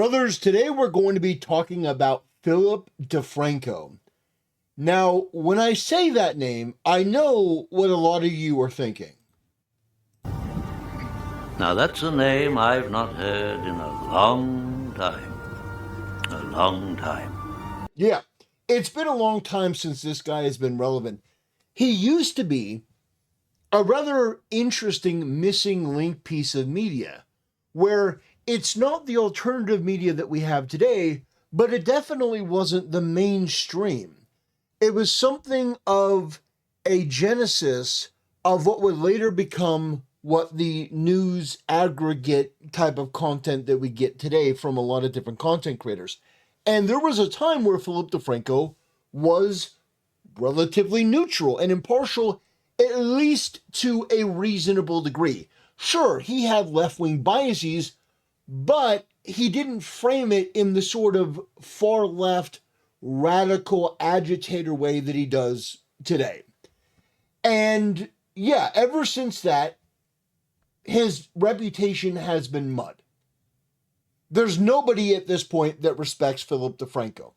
Brothers, today we're going to be talking about Phillip DeFranco. Now, when I say that name, I know what a lot of you are thinking. Now that's a name I've not heard in a long time. A long time. Yeah, it's been a long time since this guy has been relevant. He used to be a rather interesting missing link piece of media, where it's not the alternative media that we have today, but it definitely wasn't the mainstream. It was something of a genesis of what would later become what the news aggregate type of content that we get today from a lot of different content creators. And there was a time where Phillip DeFranco was relatively neutral and impartial, at least to a reasonable degree. Sure, he had left-wing biases, but he didn't frame it in the sort of far-left, radical agitator way that he does today. And yeah, ever since that, his reputation has been mud. There's nobody at this point that respects Phillip DeFranco.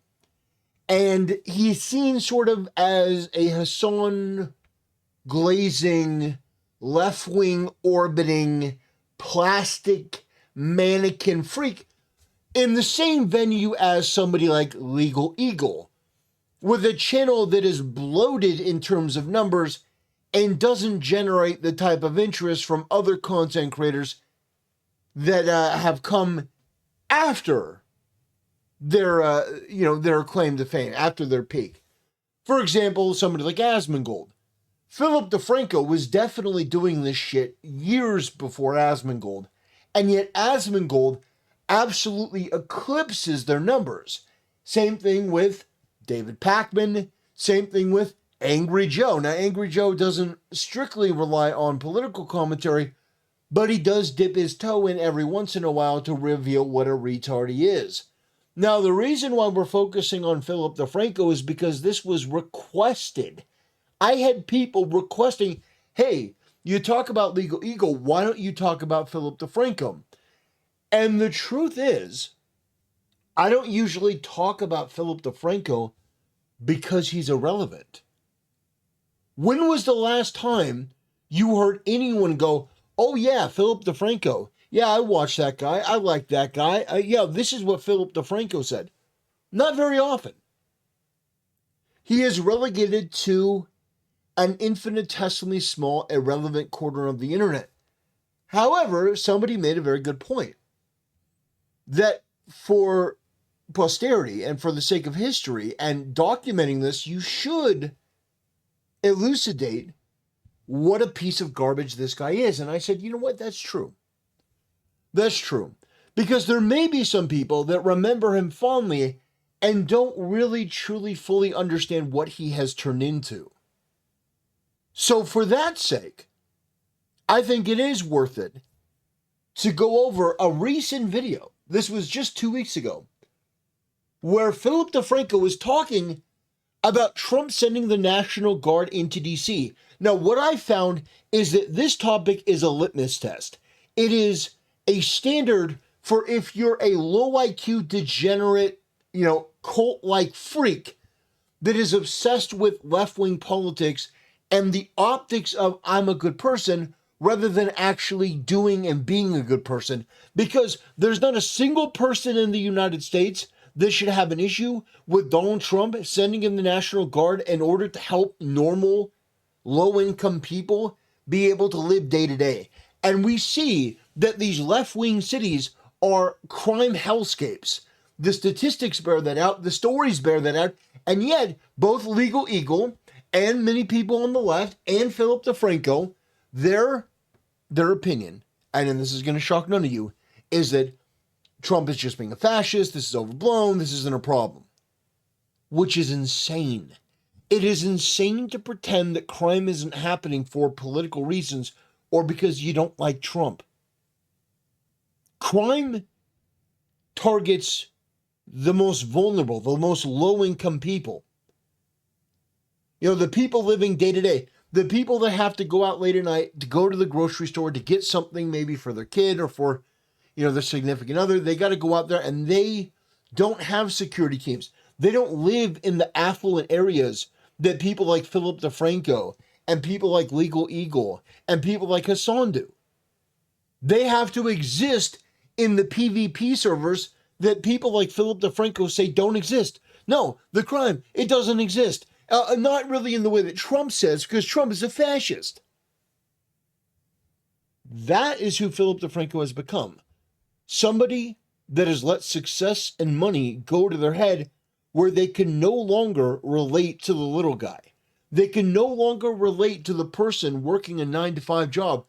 And he's seen sort of as a Hassan glazing, left-wing orbiting, plastic mannequin freak in the same venue as somebody like Legal Eagle, with a channel that is bloated in terms of numbers and doesn't generate the type of interest from other content creators that have come after their claim to fame, after their peak. For example, somebody like Asmongold. Phillip DeFranco was definitely doing this shit years before Asmongold, and yet Asmongold absolutely eclipses their numbers. Same thing with David Pakman, same thing with Angry Joe. Now, Angry Joe doesn't strictly rely on political commentary, but he does dip his toe in every once in a while to reveal what a retard he is. Now, the reason why we're focusing on Phillip DeFranco is because this was requested. I had people requesting, hey, you talk about Legal Eagle, why don't you talk about Phillip DeFranco? And the truth is, I don't usually talk about Phillip DeFranco because he's irrelevant. When was the last time you heard anyone go, oh yeah, Phillip DeFranco, yeah, I watched that guy, I like that guy, yeah, this is what Phillip DeFranco said? Not very often. He is relegated to an infinitesimally small, irrelevant corner of the internet. However, somebody made a very good point that for posterity and for the sake of history and documenting this, you should elucidate what a piece of garbage this guy is. And I said, you know what? That's true. That's true. Because there may be some people that remember him fondly and don't really, truly, fully understand what he has turned into. So for that sake, I think it is worth it to go over a recent video. This was just 2 weeks ago, where Phillip DeFranco was talking about Trump sending the National Guard into D.C. Now, what I found is that this topic is a litmus test. It is a standard for if you're a low IQ, degenerate, cult-like freak that is obsessed with left-wing politics and the optics of I'm a good person rather than actually doing and being a good person. Because there's not a single person in the United States that should have an issue with Donald Trump sending in the National Guard in order to help normal, low-income people be able to live day to day. And we see that these left-wing cities are crime hellscapes. The statistics bear that out, the stories bear that out, and yet both Legal Eagle and many people on the left and Phillip DeFranco, their opinion, and this is going to shock none of you, is that Trump is just being a fascist, this is overblown, this isn't a problem. Which is insane. It is insane to pretend that crime isn't happening for political reasons or because you don't like Trump. Crime targets the most vulnerable, the most low-income people. The people living day to day, the people that have to go out late at night to go to the grocery store to get something maybe for their kid or for, their significant other. They got to go out there, and they don't have security teams. They don't live in the affluent areas that people like Phillip DeFranco and people like Legal Eagle and people like Hassan do. They have to exist in the PvP servers that people like Phillip DeFranco say don't exist. No, the crime, it doesn't exist. Not really in the way that Trump says, because Trump is a fascist. That is who Phillip DeFranco has become. Somebody that has let success and money go to their head where they can no longer relate to the little guy. They can no longer relate to the person working a 9-to-5 job.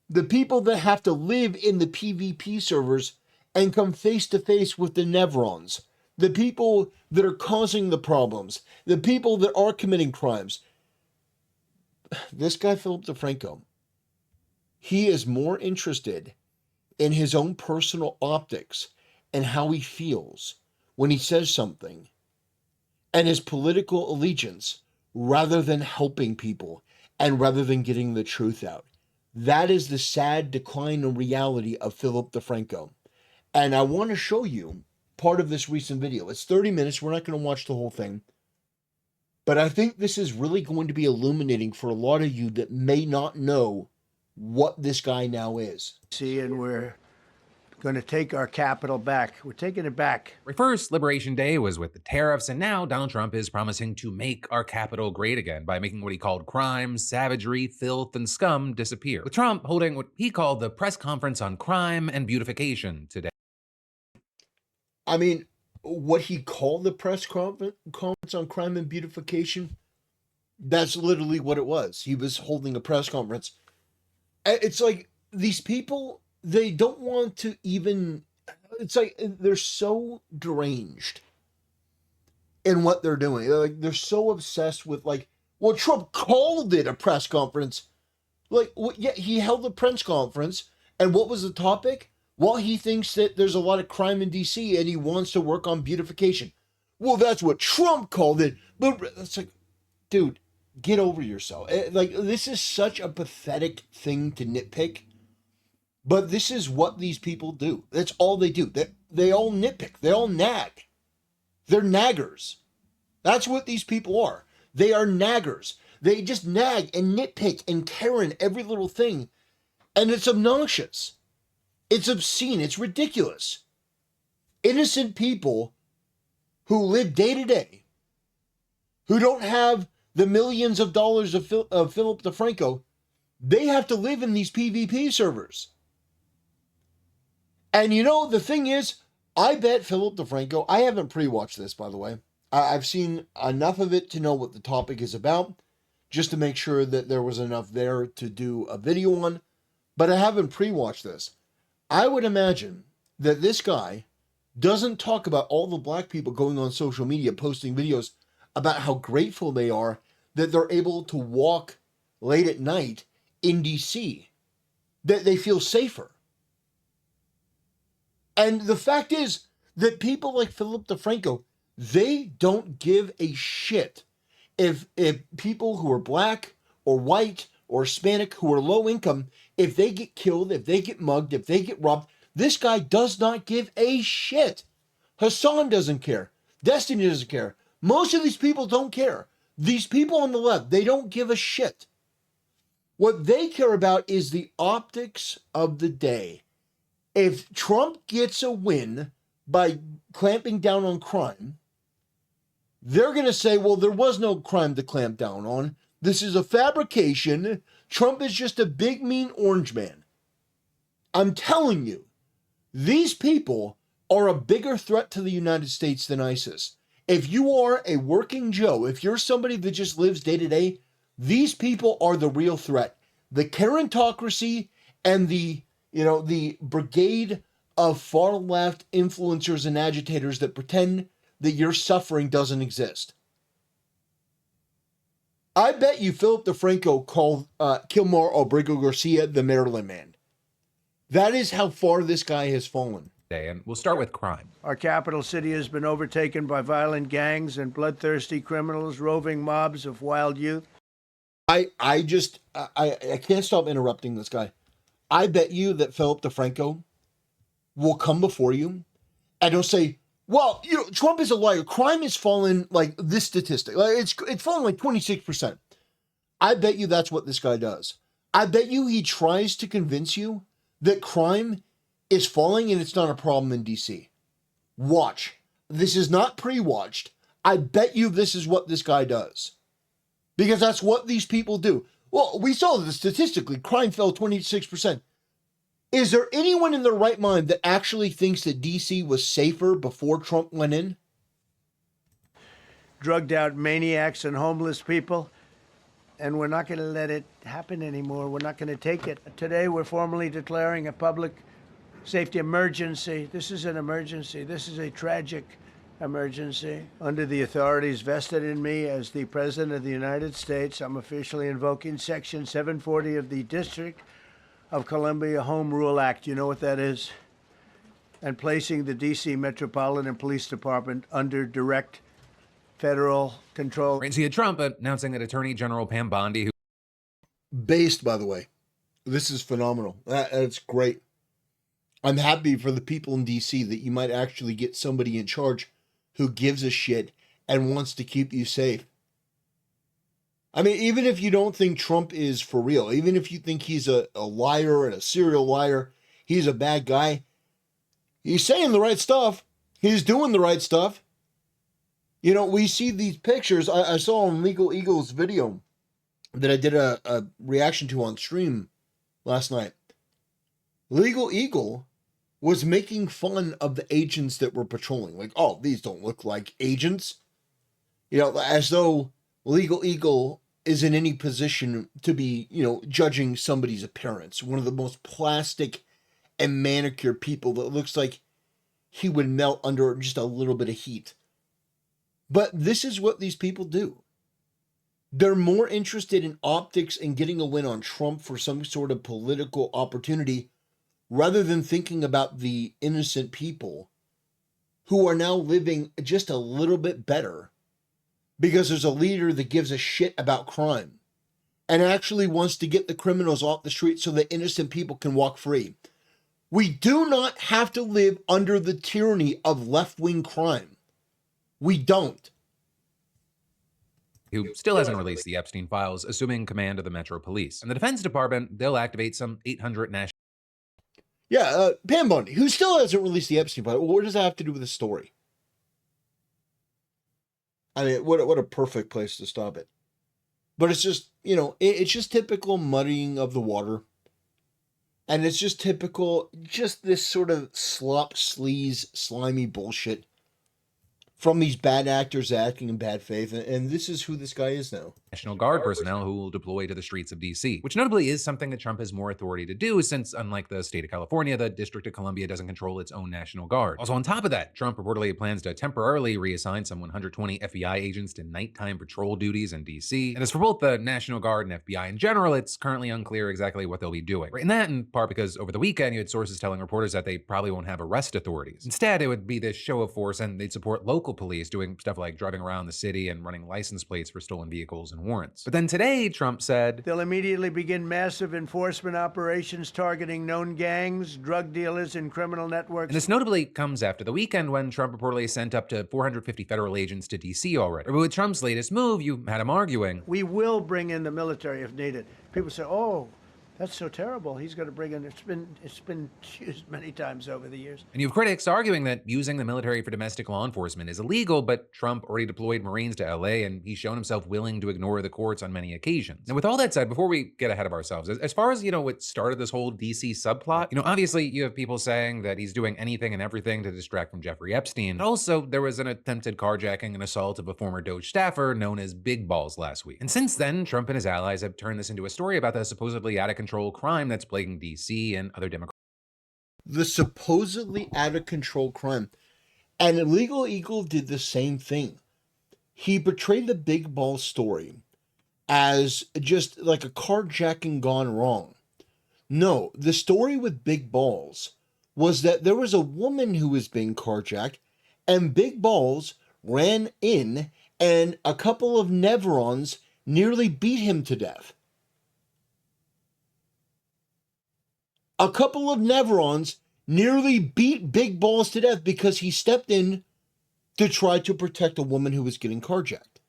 The people that have to live in the PvP servers and come face to face with the Nevrons, the people that are causing the problems, the people that are committing crimes. This guy, Phillip DeFranco, he is more interested in his own personal optics and how he feels when he says something and his political allegiance rather than helping people and rather than getting the truth out. That is the sad decline in reality of Phillip DeFranco. And I want to show you part of this recent video. It's 30 minutes. We're not going to watch the whole thing. But I think this is really going to be illuminating for a lot of you that may not know what this guy now is. See, and we're going to take our capital back. We're taking it back. First, Liberation Day was with the tariffs, and now Donald Trump is promising to make our capital great again by making what he called crime, savagery, filth, and scum disappear. With Trump holding what he called the press conference on crime and beautification today. I mean, what he called the press conference on crime and beautification, that's literally what it was. He was holding a press conference. It's like these people, they don't want to even, it's like they're so deranged in what they're doing. They're so obsessed with well, Trump called it a press conference. Yeah, he held a press conference, and what was the topic? Well, he thinks that there's a lot of crime in D.C. and he wants to work on beautification. Well, that's what Trump called it. But it's like, dude, get over yourself. This is such a pathetic thing to nitpick. But this is what these people do. That's all they do. They all nitpick. They all nag. They're naggers. That's what these people are. They are naggers. They just nag and nitpick and Karen every little thing. And it's obnoxious. It's obscene. It's ridiculous. Innocent people who live day to day, who don't have the millions of dollars of Phillip DeFranco, they have to live in these PvP servers. And the thing is, I bet Phillip DeFranco, I haven't pre-watched this, by the way. I've seen enough of it to know what the topic is about, just to make sure that there was enough there to do a video on, but I haven't pre-watched this. I would imagine that this guy doesn't talk about all the black people going on social media, posting videos about how grateful they are that they're able to walk late at night in DC, that they feel safer. And the fact is that people like Phillip DeFranco, they don't give a shit if people who are black or white or Hispanic who are low income, if they get killed, if they get mugged, if they get robbed. This guy does not give a shit. Hassan doesn't care. Destiny doesn't care. Most of these people don't care. These people on the left, they don't give a shit. What they care about is the optics of the day. If Trump gets a win by clamping down on crime, they're going to say, well, there was no crime to clamp down on. This is a fabrication. Trump is just a big, mean orange man. I'm telling you, these people are a bigger threat to the United States than ISIS. If you are a working Joe, if you're somebody that just lives day to day, these people are the real threat. The Karentocracy and the brigade of far left influencers and agitators that pretend that your suffering doesn't exist. I bet you Phillip DeFranco called Kilmar Obrigo Garcia the Maryland man. That is how far this guy has fallen. And we'll start with crime. Our capital city has been overtaken by violent gangs and bloodthirsty criminals, roving mobs of wild youth. I can't stop interrupting this guy. I bet you that Phillip DeFranco will come before you and he'll say, well, Trump is a liar. Crime has fallen like this statistic. Like it's fallen like 26%. I bet you that's what this guy does. I bet you he tries to convince you that crime is falling and it's not a problem in DC. Watch. This is not pre-watched. I bet you this is what this guy does. Because that's what these people do. Well, we saw that statistically, crime fell 26%. Is there anyone in their right mind that actually thinks that DC was safer before Trump went in? Drugged out maniacs and homeless people. And we're not going to let it happen anymore. We're not going to take it. Today, we're formally declaring a public safety emergency. This is an emergency. This is a tragic emergency. Under the authorities vested in me as the President of the United States, I'm officially invoking Section 740 of the District of Columbia Home Rule Act. You know what that is? And placing the D.C. Metropolitan Police Department under direct federal control. And so you had Trump announcing that Attorney General Pam Bondi, who Based, by the way. This is phenomenal. That's great. I'm happy for the people in D.C. that you might actually get somebody in charge who gives a shit and wants to keep you safe. I mean, even if you don't think Trump is for real, even if you think he's a liar and a serial liar, he's a bad guy, he's saying the right stuff. He's doing the right stuff. We see these pictures. I saw on Legal Eagle's video that I did a reaction to on stream last night. Legal Eagle was making fun of the agents that were patrolling. Like, oh, these don't look like agents. As though Legal Eagle is in any position to be, judging somebody's appearance. One of the most plastic and manicured people that looks like he would melt under just a little bit of heat. But this is what these people do. They're more interested in optics and getting a win on Trump for some sort of political opportunity rather than thinking about the innocent people who are now living just a little bit better because there's a leader that gives a shit about crime and actually wants to get the criminals off the street so that innocent people can walk free. We do not have to live under the tyranny of left-wing crime. We don't. who still hasn't released the Epstein files, assuming command of the Metro Police. And the Defense Department, they'll activate some 800 national. Yeah, Pam Bondi, who still hasn't released the Epstein file. What does that have to do with the story? I mean, what a perfect place to stop it. But it's just, it's just typical muddying of the water. And it's just typical, just this sort of slop, sleaze, slimy bullshit from these bad actors acting in bad faith. And this is who this guy is now. National Guard personnel who will deploy to the streets of D.C., which notably is something that Trump has more authority to do since, unlike the state of California, the District of Columbia doesn't control its own National Guard. Also, on top of that, Trump reportedly plans to temporarily reassign some 120 FBI agents to nighttime patrol duties in D.C. And as for both the National Guard and FBI in general, it's currently unclear exactly what they'll be doing. And that in part because over the weekend, you had sources telling reporters that they probably won't have arrest authorities. Instead, it would be this show of force and they'd support local police doing stuff like driving around the city and running license plates for stolen vehicles and warrants. But then today, Trump said, they'll immediately begin massive enforcement operations targeting known gangs, drug dealers, and criminal networks. And this notably comes after the weekend when Trump reportedly sent up to 450 federal agents to D.C. already. But with Trump's latest move, you had him arguing, we will bring in the military if needed. People say, oh, that's so terrible. He's going to bring in, it's been used many times over the years. And you have critics arguing that using the military for domestic law enforcement is illegal, but Trump already deployed Marines to LA and he's shown himself willing to ignore the courts on many occasions. And with all that said, before we get ahead of ourselves, as far as, what started this whole DC subplot, obviously you have people saying that he's doing anything and everything to distract from Jeffrey Epstein. But also, there was an attempted carjacking and assault of a former Doge staffer known as Big Balls last week. And since then, Trump and his allies have turned this into a story about the supposedly out-of-control crime that's plaguing DC and other Democrats. The supposedly out-of-control crime. And Legal Eagle did the same thing. He portrayed the Big Balls story as just like a carjacking gone wrong. No, the story with Big Balls was that there was a woman who was being carjacked, and Big Balls ran in, and a couple of Nevrons nearly beat him to death. A couple of Nevrons nearly beat Big Balls to death because he stepped in to try to protect a woman who was getting carjacked.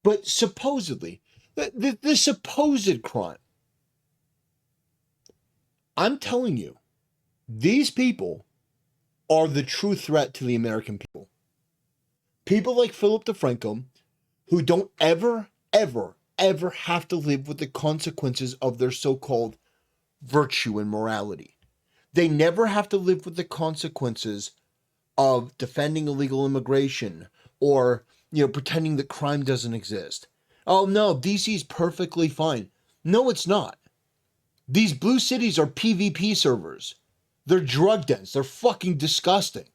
But supposedly, the supposed crime, I'm telling you, these people are the true threat to the American people. People like Phillip DeFranco, who don't ever have to live with the consequences of their so-called virtue and morality. They never have to live with the consequences of defending illegal immigration or, pretending that crime doesn't exist. Oh no, DC's perfectly fine. No, it's not. These blue cities are PvP servers. They're drug dens. They're fucking disgusting.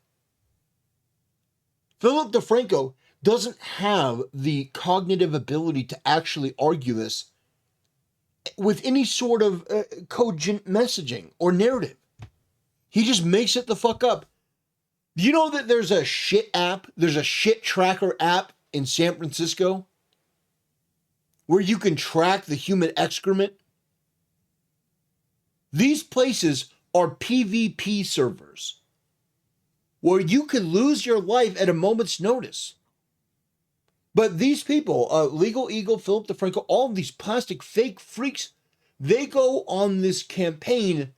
Phillip DeFranco doesn't have the cognitive ability to actually argue this with any sort of cogent messaging or narrative. He just makes it the fuck up. You know that there's a shit tracker app in San Francisco where you can track the human excrement? These places are PvP servers where you could lose your life at a moment's notice. But these people, Legal Eagle, Phillip DeFranco, all of these plastic fake freaks, they go on this campaign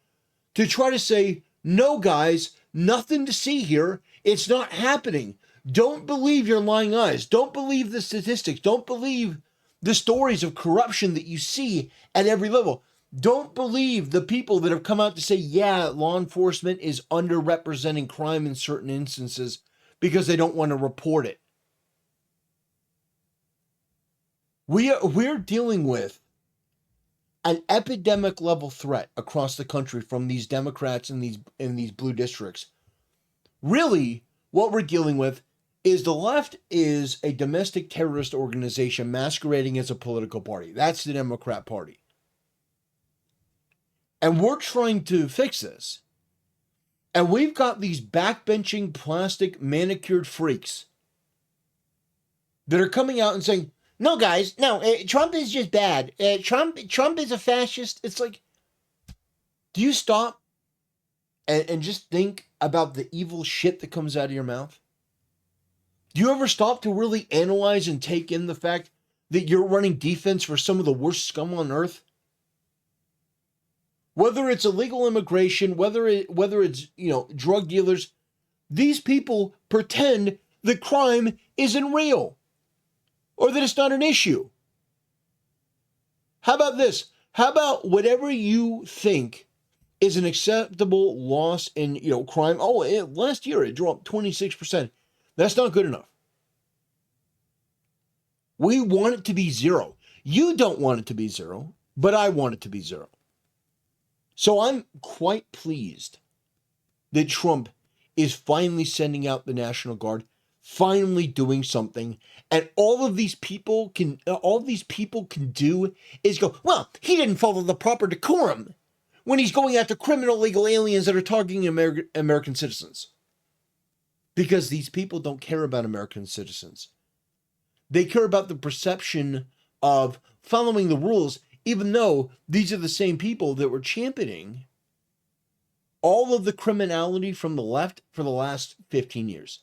to try to say, no guys, nothing to see here. It's not happening. Don't believe your lying eyes. Don't believe the statistics. Don't believe the stories of corruption that you see at every level. Don't believe the people that have come out to say, yeah, law enforcement is underrepresenting crime in certain instances because they don't want to report it. We're dealing with an epidemic level threat across the country from these Democrats in these blue districts. Really, what we're dealing with is the left is a domestic terrorist organization masquerading as a political party. That's the Democrat Party. And we're trying to fix this. And we've got these backbenching, plastic, manicured freaks that are coming out and saying, no, guys, no, Trump is just bad. Trump is a fascist. It's like, do you stop and just think about the evil shit that comes out of your mouth? Do you ever stop to really analyze and take in the fact that you're running defense for some of the worst scum on earth? Whether it's illegal immigration, whether it's drug dealers, these people pretend that crime isn't real or that it's not an issue. How about this? How about whatever you think is an acceptable loss in crime? Oh, last year it dropped 26%. That's not good enough. We want it to be zero. You don't want it to be zero, but I want it to be zero. So I'm quite pleased that Trump is finally sending out the National Guard, finally doing something, and all these people can do is go, well, he didn't follow the proper decorum when he's going after criminal illegal aliens that are targeting American citizens. Because these people don't care about American citizens. They care about the perception of following the rules, even though these are the same people that were championing all of the criminality from the left for the last 15 years.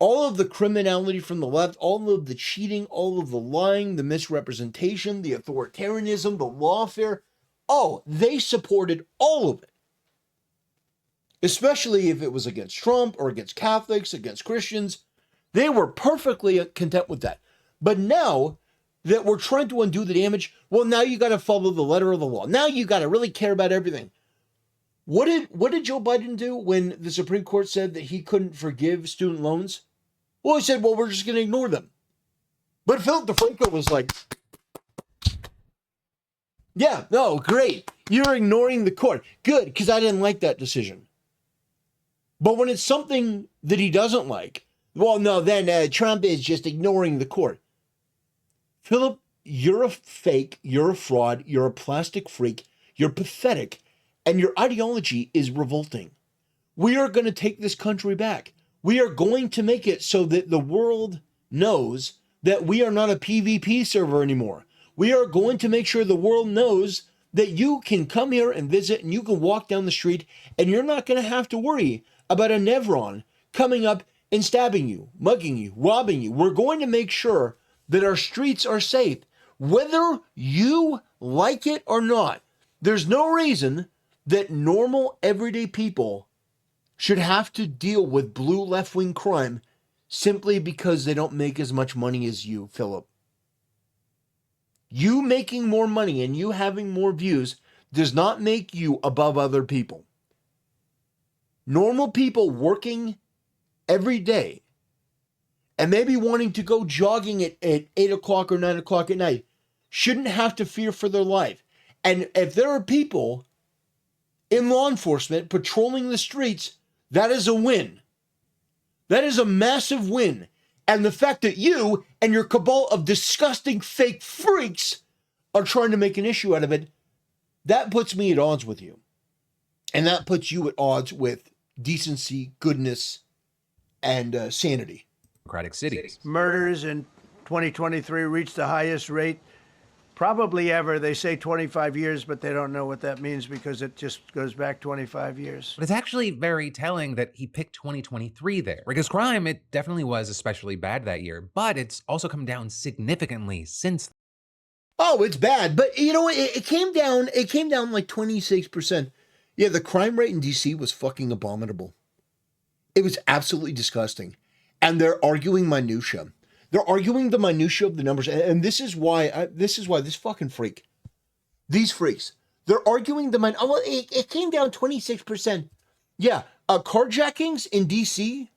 All of the criminality from the left, all of the cheating, all of the lying, the misrepresentation, the authoritarianism, the lawfare, they supported all of it. Especially if it was against Trump or against Catholics, against Christians. They were perfectly content with that. But now that we're trying to undo the damage, well, now you got to follow the letter of the law. Now you got to really care about everything. What did Joe Biden do when the Supreme Court said that he couldn't forgive student loans? Well, he said, well, we're just going to ignore them. But Phillip DeFranco was like, yeah, no, great. You're ignoring the court. Good, because I didn't like that decision. But when it's something that he doesn't like, well, no, then Trump is just ignoring the court. Phillip, you're a fake, you're a fraud, you're a plastic freak, you're pathetic, and your ideology is revolting. We are going to take this country back. We are going to make it so that the world knows that we are not a PvP server anymore. We are going to make sure the world knows that you can come here and visit and you can walk down the street and you're not going to have to worry about a Nevron coming up and stabbing you, mugging you, robbing you. We're going to make sure that our streets are safe, whether you like it or not. There's no reason that normal, everyday people should have to deal with blue left-wing crime simply because they don't make as much money as you, Phillip. You making more money and you having more views does not make you above other people. Normal people working every day and maybe wanting to go jogging at 8 o'clock or 9 o'clock at night shouldn't have to fear for their life. And if there are people in law enforcement patrolling the streets, that is a win. That is a massive win. And the fact that you and your cabal of disgusting fake freaks are trying to make an issue out of it, that puts me at odds with you. And that puts you at odds with decency, goodness, and sanity. Democratic cities. Murders in 2023 reached the highest rate probably ever. They say 25 years, but they don't know what that means because it just goes back 25 years. But it's actually very telling that he picked 2023 there. Because crime, it definitely was especially bad that year, but it's also come down significantly since. Oh, it's bad. But you know, it came down like 26%. Yeah, the crime rate in DC was fucking abominable. It was absolutely disgusting. And they're arguing minutia. They're arguing the minutia of the numbers. And this is why this fucking freak, these freaks, they're arguing the it came down 26%. Yeah, carjackings in DC,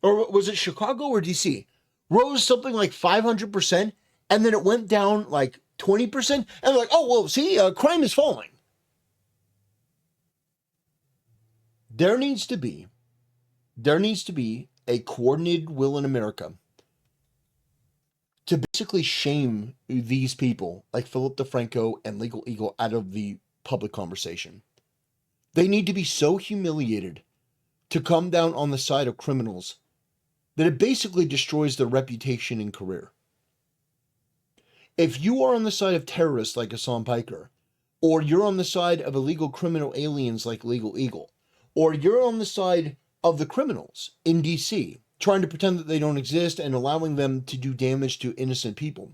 or was it Chicago or DC, rose something like 500%. And then it went down like 20%. And they're like, oh, well, see, crime is falling. There needs to be a coordinated will in America to basically shame these people like Phillip DeFranco and Legal Eagle out of the public conversation. They need to be so humiliated to come down on the side of criminals that it basically destroys their reputation and career. If you are on the side of terrorists like Hassan Piker, or you're on the side of illegal criminal aliens like Legal Eagle, or you're on the side of the criminals in DC, trying to pretend that they don't exist and allowing them to do damage to innocent people,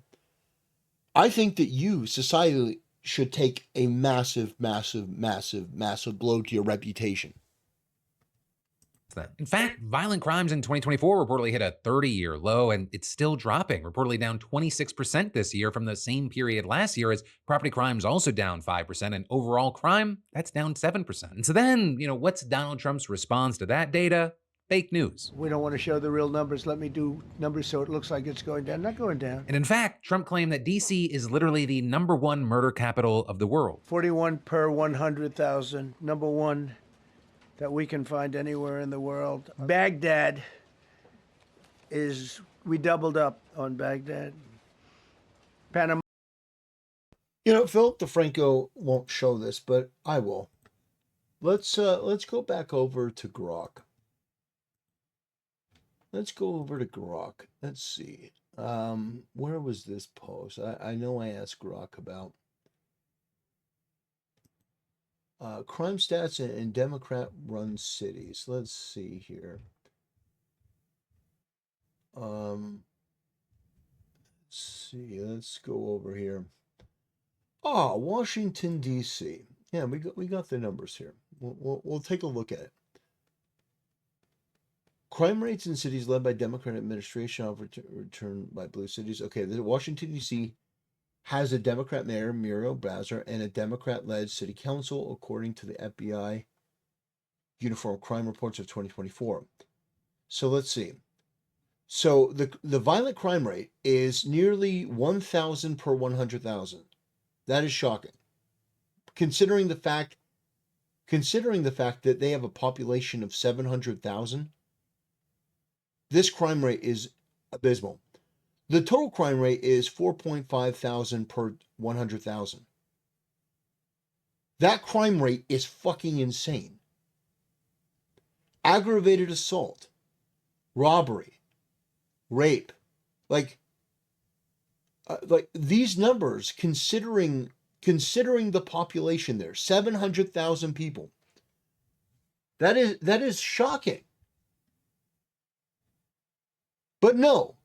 I think that you, society, should take a massive, massive, massive, massive blow to your reputation. In fact, violent crimes in 2024 reportedly hit a 30-year low, and it's still dropping, reportedly down 26% this year from the same period last year, as property crime's also down 5%, and overall crime, that's down 7%. And so then, what's Donald Trump's response to that data? Fake news. We don't want to show the real numbers. Let me do numbers so it looks like it's going down. Not going down. And in fact, Trump claimed that DC is literally the #1 murder capital of the world. 41 per 100,000. Number one that we can find anywhere in the world. Baghdad we doubled up on Baghdad. Panama. Philip DeFranco won't show this, but I will. Let's go back over to Grok. Let's go over to Grok. Let's see. Where was this post? I know I asked Grok about crime stats in Democrat-run cities. Let's see here. Let's see. Let's go over here. Washington D.C. Yeah, we got the numbers here. We'll take a look at it. Crime rates in cities led by Democrat administration overturned by blue cities. Okay, the Washington D.C. has a Democrat mayor, Muriel Bowser, and a Democrat-led city council, according to the FBI Uniform Crime Reports of 2024. So let's see. So the violent crime rate is nearly 1,000 per 100,000. That is shocking, considering the fact that they have a population of 700,000. This crime rate is abysmal. The total crime rate is 4.5 thousand per 100,000. That crime rate is fucking insane. Aggravated assault, robbery, rape. Like, like these numbers, considering the population there, 700,000 people. That is shocking. But no.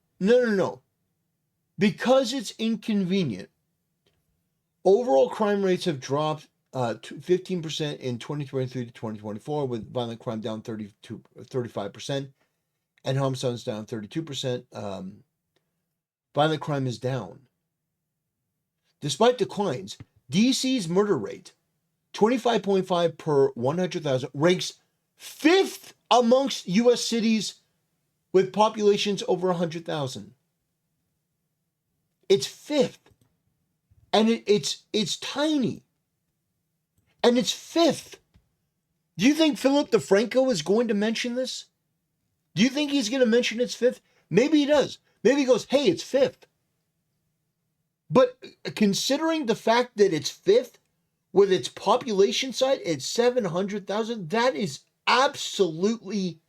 Because it's inconvenient, overall crime rates have dropped 15% in 2023 to 2024, with violent crime down 35%, and homicides down 32%. Violent crime is down. Despite declines, DC's murder rate, 25.5 per 100,000, ranks 5th amongst U.S. cities with populations over 100,000. It's 5th. And it's tiny. And it's 5th. Do you think Phillip DeFranco is going to mention this? Do you think he's going to mention it's 5th? Maybe he does. Maybe he goes, hey, it's 5th. But considering the fact that it's 5th, with its population size at 700,000, that is absolutely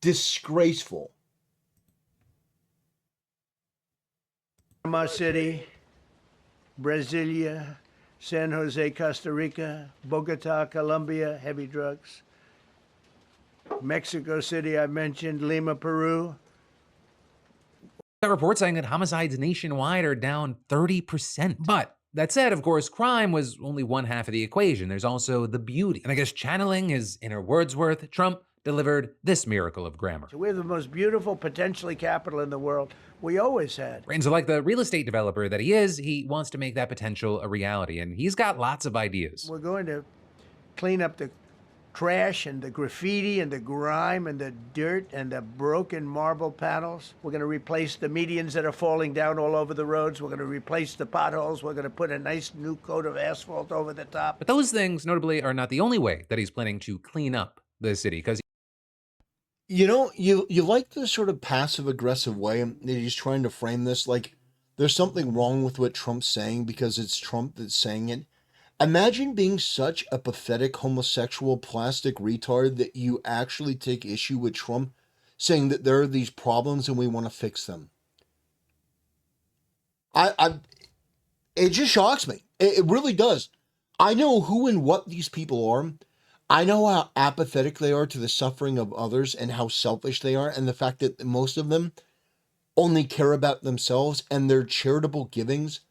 disgraceful. Panama City, Brasilia, San Jose, Costa Rica, Bogota, Colombia, heavy drugs. Mexico City, I mentioned, Lima, Peru. That report saying that homicides nationwide are down 30%. But that said, of course, crime was only one half of the equation. There's also the beauty. And I guess channeling his inner Wordsworth, Trump delivered this miracle of grammar. So we have the most beautiful, potentially, capital in the world. We always had. And so like the real estate developer that he is, he wants to make that potential a reality. And he's got lots of ideas. We're going to clean up the trash and the graffiti and the grime and the dirt and the broken marble panels. We're going to replace the medians that are falling down all over the roads. We're going to replace the potholes. We're going to put a nice new coat of asphalt over the top. But those things, notably, are not the only way that he's planning to clean up the city, because you know, you like the sort of passive-aggressive way that he's trying to frame this, like there's something wrong with what Trump's saying because it's Trump that's saying it. Imagine being such a pathetic homosexual plastic retard that you actually take issue with Trump saying that there are these problems and we want to fix them. It just shocks me. It really does. I know who and what these people are. I know how apathetic they are to the suffering of others and how selfish they are, and the fact that most of them only care about themselves, and their charitable givings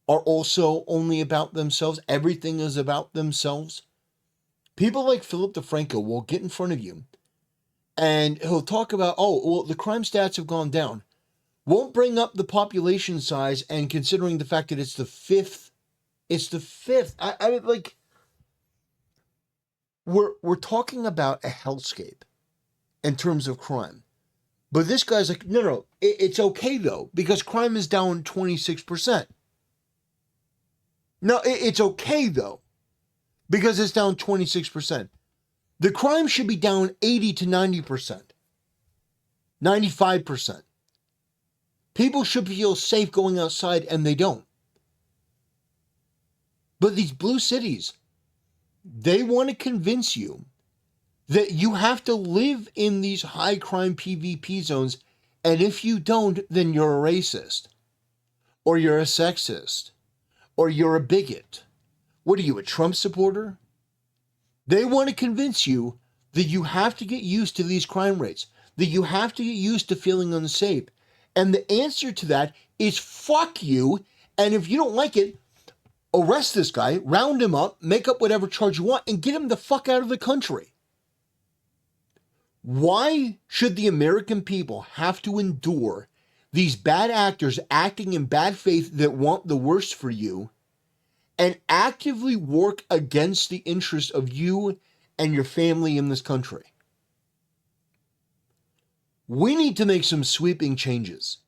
are also only about themselves. Everything is about themselves. People like Phillip DeFranco will get in front of you and he'll talk about, oh, well, the crime stats have gone down. Won't bring up the population size, and considering the fact that it's the 5th. It's the 5th. I mean, like, we're talking about a hellscape in terms of crime. But this guy's like, no, it's okay though, because crime is down 26%. No, it's okay though, because it's down 26%. The crime should be down 80 to 90%, 95%. People should feel safe going outside, and they don't. But these blue cities, they want to convince you that you have to live in these high crime PvP zones, and if you don't, then you're a racist, or you're a sexist, or you're a bigot. What are you, a Trump supporter? They want to convince you that you have to get used to these crime rates, that you have to get used to feeling unsafe. And the answer to that is fuck you, and if you don't like it, arrest this guy, round him up, make up whatever charge you want, and get him the fuck out of the country. Why should the American people have to endure these bad actors acting in bad faith that want the worst for you and actively work against the interest of you and your family in this country? We need to make some sweeping changes.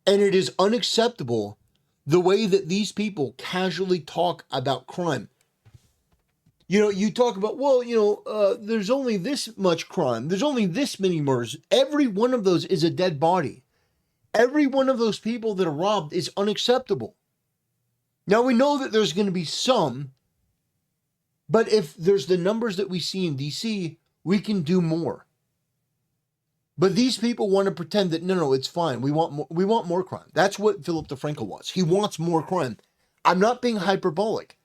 And it is unacceptable the way that these people casually talk about crime. You know, you talk about, well, there's only this much crime. There's only this many murders. Every one of those is a dead body. Every one of those people that are robbed is unacceptable. Now, we know that there's going to be some, but if there's the numbers that we see in DC, we can do more. But these people want to pretend that no, it's fine. We want more crime. That's what Phillip DeFranco wants. He wants more crime. I'm not being hyperbolic.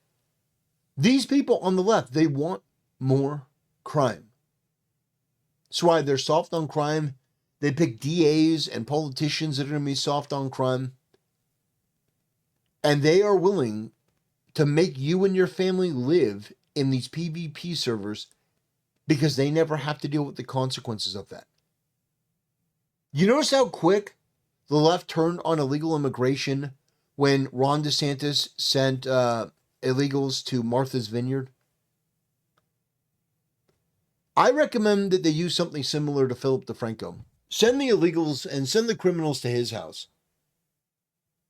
These people on the left, they want more crime. That's why they're soft on crime. They pick DAs and politicians that are going to be soft on crime. And they are willing to make you and your family live in these PvP servers because they never have to deal with the consequences of that. You notice how quick the left turned on illegal immigration when Ron DeSantis sent illegals to Martha's Vineyard? I recommend that they use something similar to Phillip DeFranco. Send the illegals and send the criminals to his house.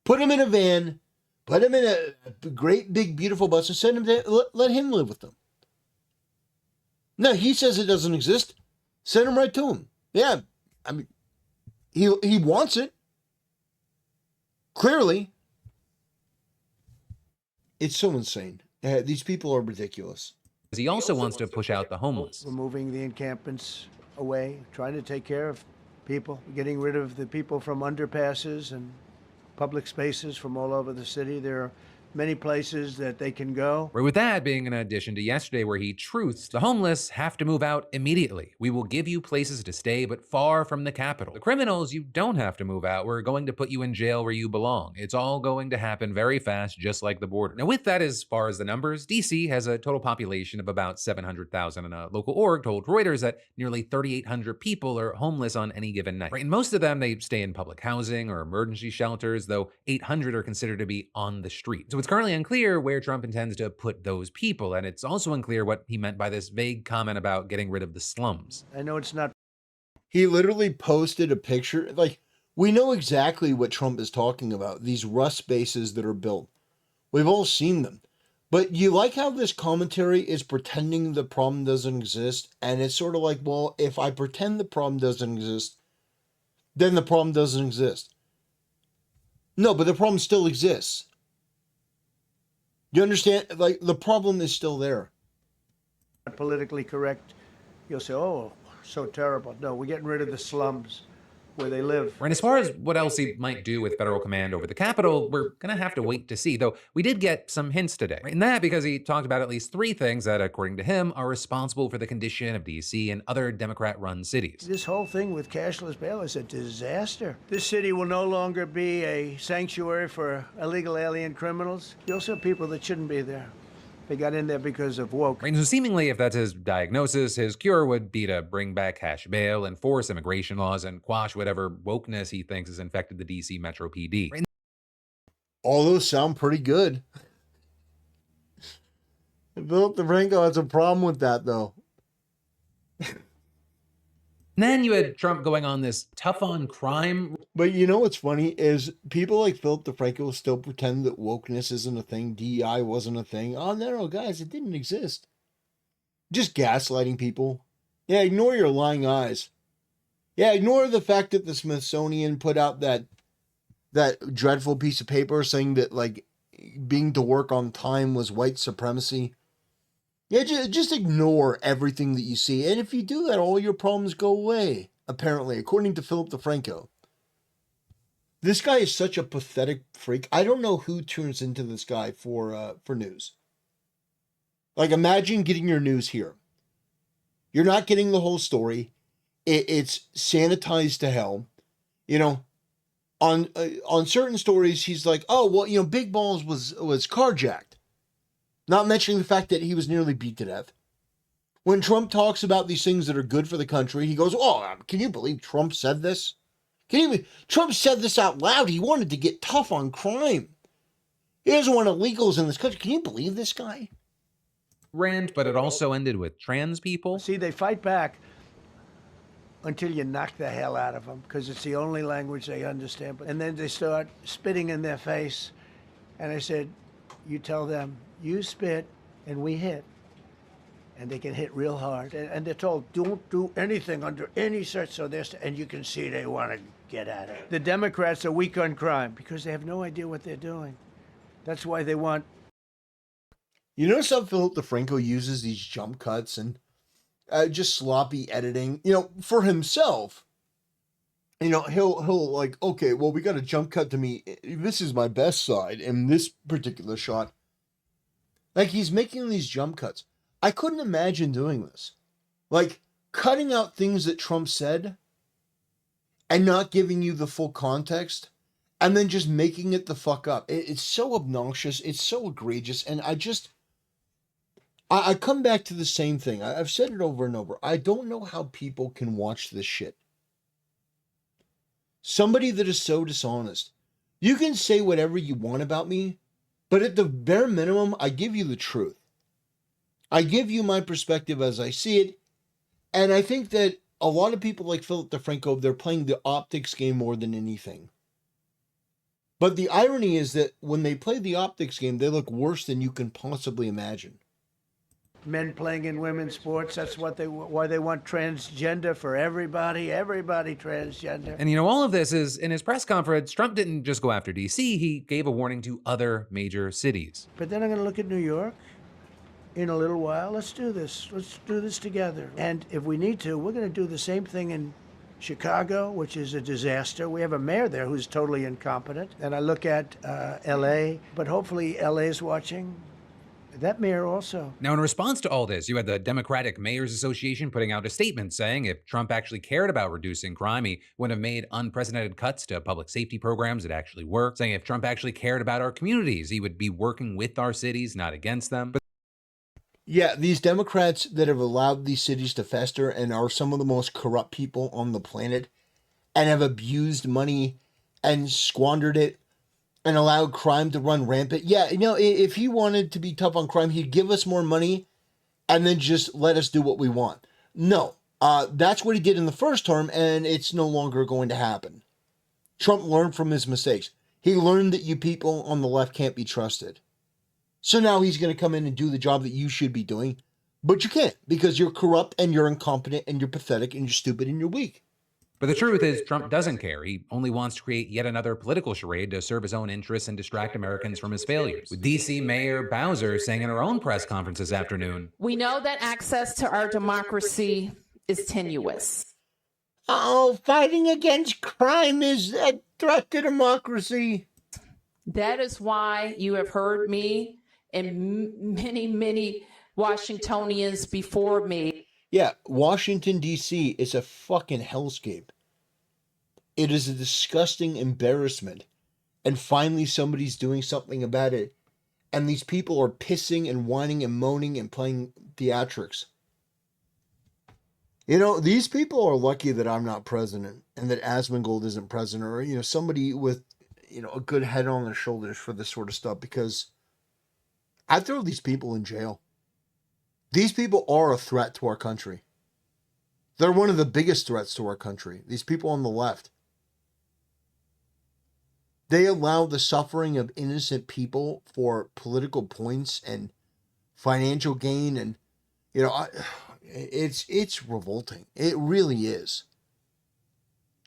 Put them in a van, put them in a great, big, beautiful bus, and send him there. Let him live with them. No, he says it doesn't exist. Send him right to him. Yeah, I mean, he wants it. Clearly. It's so insane. These people are ridiculous. He also wants to push out the homeless. Removing the encampments away, trying to take care of people, getting rid of the people from underpasses and public spaces from all over the city. There are many places that they can go. Right, with that being an addition to yesterday where he truths the homeless have to move out immediately. We will give you places to stay, but far from the capital. The criminals, you don't have to move out. We're going to put you in jail where you belong. It's all going to happen very fast, just like the border. Now, with that, as far as the numbers, DC has a total population of about 700,000, and a local org told Reuters that nearly 3,800 people are homeless on any given night. Right, and most of them, they stay in public housing or emergency shelters, though 800 are considered to be on the street. So it's currently unclear where Trump intends to put those people, and it's also unclear what he meant by this vague comment about getting rid of the slums. I know it's not. He literally posted a picture. Like, we know exactly what Trump is talking about. These rust spaces that are built. We've all seen them. But you like how this commentary is pretending the problem doesn't exist, and it's sort of like, well, if I pretend the problem doesn't exist, then the problem doesn't exist. No, but the problem still exists. You understand? Like, the problem is still there. Politically correct. You'll say, oh, so terrible. No, we're getting rid of the slums where they live. And as far as what else he might do with federal command over the Capitol, we're going to have to wait to see, though we did get some hints today. And that because he talked about at least 3 things that, according to him, are responsible for the condition of DC and other Democrat-run cities. This whole thing with cashless bail is a disaster. This city will no longer be a sanctuary for illegal alien criminals. You also have people that shouldn't be there. They got in there because of woke. Right, so seemingly, if that's his diagnosis, his cure would be to bring back cash bail, enforce immigration laws, and quash whatever wokeness he thinks has infected the DC Metro PD. Right? All those sound pretty good. Phillip DeFranco has a problem with that, though. And then you had Trump going on this tough on crime. But you know what's funny is people like Phillip DeFranco still pretend that wokeness isn't a thing, DEI wasn't a thing. Oh, no, guys, it didn't exist. Just gaslighting people. Yeah, ignore your lying eyes. Yeah, ignore the fact that the Smithsonian put out that dreadful piece of paper saying that, like, being to work on time was white supremacy. Yeah, just ignore everything that you see. And if you do that, all your problems go away, apparently, according to Phillip DeFranco. This guy is such a pathetic freak. I don't know who tunes into this guy for news. Like, imagine getting your news here. You're not getting the whole story. It's sanitized to hell. You know, on certain stories, he's like, oh, well, you know, Big Balls was carjacked. Not mentioning the fact that he was nearly beat to death. When Trump talks about these things that are good for the country, he goes, oh, can you believe Trump said this? Trump said this out loud. He wanted to get tough on crime. He doesn't want illegals in this country. Can you believe this guy? Rant, but it also ended with trans people. See, they fight back until you knock the hell out of them because it's the only language they understand. And then they start spitting in their face. And I said, you tell them, you spit and we hit. And they can hit real hard. And they're told, don't do anything under any search. So and you can see they want to get at it. The Democrats are weak on crime because they have no idea what they're doing. That's why they want. You notice how Phillip DeFranco uses these jump cuts and just sloppy editing, you know, for himself. he'll like, okay, well, we got a jump cut to me. This is my best side in this particular shot. Like, he's making these jump cuts. I couldn't imagine doing this. Like, cutting out things that Trump said and not giving you the full context and then just making it the fuck up. It's so obnoxious. It's so egregious. And I come back to the same thing. I've said it over and over. I don't know how people can watch this shit. Somebody that is so dishonest. You can say whatever you want about me, but at the bare minimum, I give you the truth. I give you my perspective as I see it. And I think that a lot of people like Phillip DeFranco, they're playing the optics game more than anything. But the irony is that when they play the optics game, they look worse than you can possibly imagine. Men playing in women's sports. That's why they want transgender for everybody. Everybody transgender. And all of this is in his press conference. Trump didn't just go after D.C., he gave a warning to other major cities. But then I'm going to look at New York in a little while. Let's do this. Let's do this together. And if we need to, we're going to do the same thing in Chicago, which is a disaster. We have a mayor there who's totally incompetent. And I look at L.A., but hopefully L.A. is watching. That mayor also. Now, in response to all this, you had the Democratic Mayors Association putting out a statement saying if Trump actually cared about reducing crime, he would have made unprecedented cuts to public safety programs that actually work. Saying if Trump actually cared about our communities, he would be working with our cities, not against them. Yeah, these Democrats that have allowed these cities to fester and are some of the most corrupt people on the planet and have abused money and squandered it and allowed crime to run rampant. Yeah, if he wanted to be tough on crime, he'd give us more money and then just let us do what we want. No, that's what he did in the first term, and it's no longer going to happen. Trump learned from his mistakes. He learned that you people on the left can't be trusted. So now he's going to come in and do the job that you should be doing, but you can't because you're corrupt and you're incompetent and you're pathetic and you're stupid and you're weak. But the truth is, Trump doesn't care. He only wants to create yet another political charade to serve his own interests and distract Americans from his failures. With D.C. Mayor Bowser saying in her own press conference this afternoon, "We know that access to our democracy is tenuous. Oh, fighting against crime is a threat to democracy. That is why you have heard me and many, many Washingtonians before me." Yeah, Washington, D.C. is a fucking hellscape. It is a disgusting embarrassment. And finally somebody's doing something about it. And these people are pissing and whining and moaning and playing theatrics. These people are lucky that I'm not president and that Asmongold isn't president or, somebody with, a good head on their shoulders for this sort of stuff because I'd throw these people in jail. These people are a threat to our country. They're one of the biggest threats to our country. These people on the left. They allow the suffering of innocent people for political points and financial gain. And, it's revolting. It really is.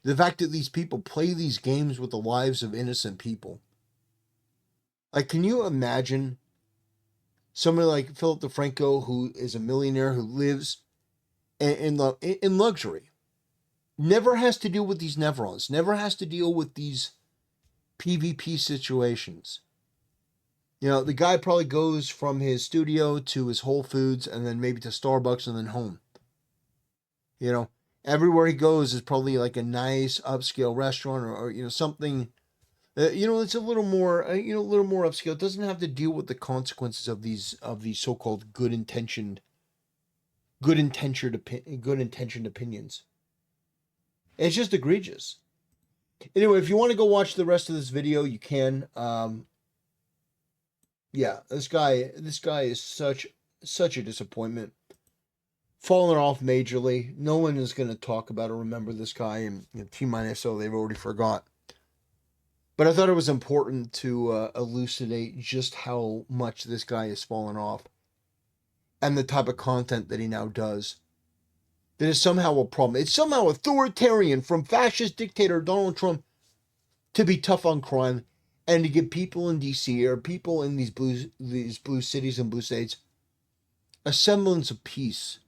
The fact that these people play these games with the lives of innocent people. Like, can you imagine somebody like Phillip DeFranco, who is a millionaire, who lives in luxury, never has to deal with these nevrons, never has to deal with these PvP situations. The guy probably goes from his studio to his Whole Foods and then maybe to Starbucks and then home. Everywhere he goes is probably like a nice upscale restaurant or something. It's a little more, upscale. It doesn't have to deal with the consequences of these so-called good-intentioned opinions. It's just egregious. Anyway, if you want to go watch the rest of this video, you can. Yeah, this guy is such a disappointment. Fallen off majorly. No one is going to talk about or remember this guy, and T-minus, so they've already forgot. But I thought it was important to elucidate just how much this guy has fallen off and the type of content that he now does. That is somehow a problem. It's somehow authoritarian from fascist dictator Donald Trump to be tough on crime and to give people in D.C. or people in these blue cities and blue states a semblance of peace.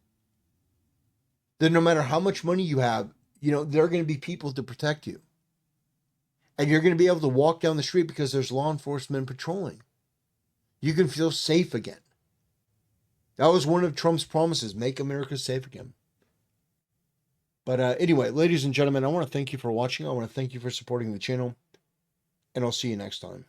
That no matter how much money you have, there are going to be people to protect you. And you're going to be able to walk down the street because there's law enforcement patrolling. You can feel safe again. That was one of Trump's promises, make America safe again. But anyway, ladies and gentlemen, I want to thank you for watching. I want to thank you for supporting the channel. And I'll see you next time.